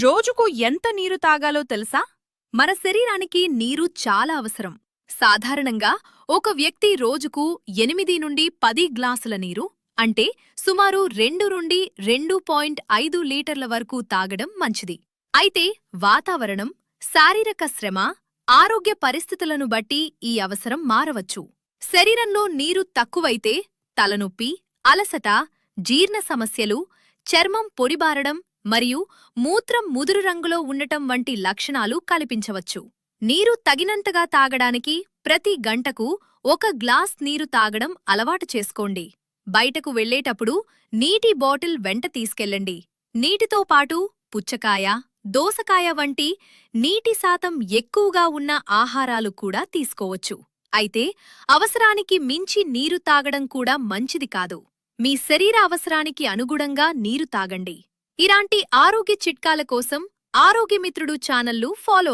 రోజుకు ఎంత నీరు తాగాలో తెలుసా? మన శరీరానికి నీరు చాలా అవసరం. సాధారణంగా ఒక వ్యక్తి రోజుకు 8 నుండి 10 గ్లాసుల నీరు, అంటే సుమారు 2 నుండి 2.5 లీటర్ల వరకు తాగడం మంచిది. అయితే వాతావరణం, శారీరక శ్రమ, ఆరోగ్య పరిస్థితులను బట్టి ఈ అవసరం మారవచ్చు. శరీరంలో నీరు తక్కువైతే తలనొప్పి, అలసట, జీర్ణ సమస్యలు, చర్మం పొడిబారడం మరియు మూత్రం ముదురు రంగులో ఉండటం వంటి లక్షణాలు కనిపించవచ్చు. నీరు తగినంతగా తాగడానికి ప్రతి గంటకు 1 గ్లాస్ నీరు తాగడం అలవాటు చేసుకోండి. బయటకు వెళ్లేటప్పుడు నీటి బాటిల్ వెంట తీసుకెళ్ళండి. నీటితో పాటు పుచ్చకాయ, దోసకాయ వంటి నీటి శాతం ఎక్కువగా ఉన్న ఆహారాలు కూడా తీసుకోవచ్చు. అయితే అవసరానికి మించి నీరు తాగడం కూడా మంచిది కాదు. మీ శరీర అవసరానికి అనుగుణంగా నీరు తాగండి. ఇలాంటి ఆరోగ్య చిట్కాల కోసం ఆరోగ్యమిత్రుడు ఛానల్ను ఫాలో